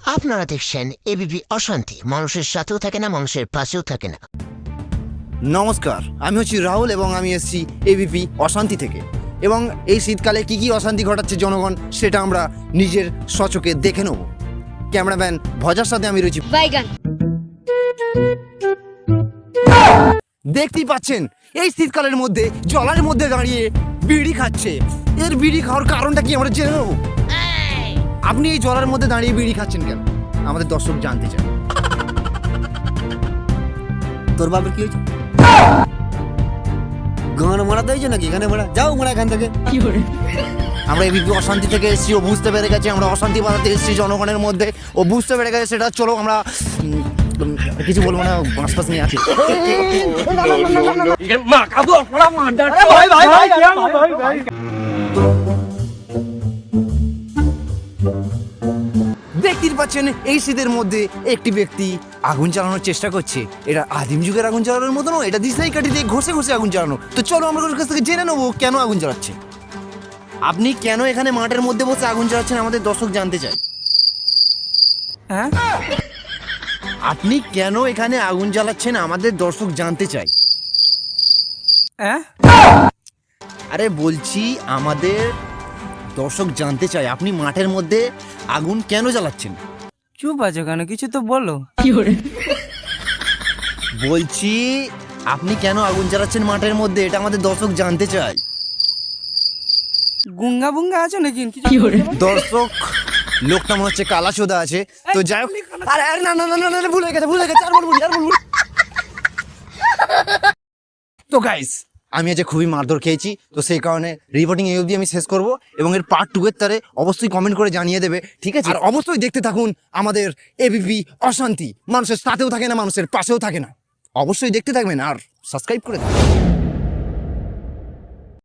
আপনারা দেখছেন এবিপি অশান্তি, মানুষের সাথেও থাকে না, মানুষের পাশেও থাকে না। নমস্কার, আমি হচ্ছি রাহুল এবং আমি এসেছি এবিপি অশান্তি থেকে। এবং এই শীতকালে কি কি অশান্তি ঘটাচ্ছে জনগণ সেটা আমরা নিজের সচকে দেখে নেব। ক্যামেরাম্যান ভজার সাথে আমি রয়েছি। বাইগান। দেখতেই পাচ্ছেন এই শীতকালের মধ্যে জলার মধ্যে দাঁড়িয়ে বিড়ি খাচ্ছে। এর বিড়ি খাওয়ার কারণটা কি আমরা জেনে নেব। আপনি এই জলার মধ্যে দাঁড়িয়ে বিড়ি খাচ্ছেন কেন, আমাদের দর্শক জানতে চায়। তোর বাবার কি হয়েছে? গান মারাতে হয়েছে নাকি? এখানে মারা যাও, মারা এখান থেকে। আমরা এবিপি অশান্তি থেকে এসেছি, ও বুঝতে পেরে গেছে আমরা অশান্তি বাড়াতে এসেছি জনগণের মধ্যে। ও বুঝতে পেরে গেছে সেটা। চলো আমরা কিছু বলবো না, বাঁশ ফাঁস নিয়ে আছি। দেখতেই পাচ্ছেন এই শীতের মধ্যে একটি ব্যক্তি আগুন চালানোর চেষ্টা করছে। এটা আদিম যুগের আগুন চালানোর মতো নয়, এটা দিশাই কাঠি দিয়ে ঘষে ঘষে আগুন চালানো। তো চলো আমরা ওর কাছ থেকে জেনে নেবো কেন আগুন চালাচ্ছে। আপনি কেন এখানে মাঠের মধ্যে বসে আগুন চালাচ্ছেন আমাদের দর্শক জানতে চায়। হ্যাঁ, আপনি কেন এখানে আগুন জ্বালাচ্ছেন আমাদের দর্শক জানতে চায়। হ্যাঁ, আরে বলছি আমাদের দর্শক জানতে চায় আপনি মাঠের মধ্যে আগুন কেন জ্বালাচ্ছেন। চুপ আছো কেন? কিছু তো বলো। বলছি আপনি কেন আগুন জ্বালাচ্ছেন মাঠের মধ্যে, এটা আমাদের দর্শক জানতে চায়। গুঙ্গা বুঙ্গা আছো নাকি? কিছু দর্শক লোকটা মনে হচ্ছে কালা চোদা আছে। তো যাই হোক, আরে আরে না না না না না, ভুলে গেছে আর বলবো না, আর বলবো না। তো গাইস, আমি আজ খুবই মারধর খেয়েছি, তো সেই কারণে রিপোর্টিং এই অবধি আমি শেষ করব। এবং এর পার্ট 2 এর তারে অবশ্যই কমেন্ট করে জানিয়ে দেবে, ঠিক আছে? আর অবশ্যই দেখতে থাকুন আমাদের এবিপি অশান্তি, মানুষের সাথেও থাকে না, মানুষের পাশেও থাকে না। অবশ্যই দেখতে থাকবেন আর সাবস্ক্রাইব করে দেবেন।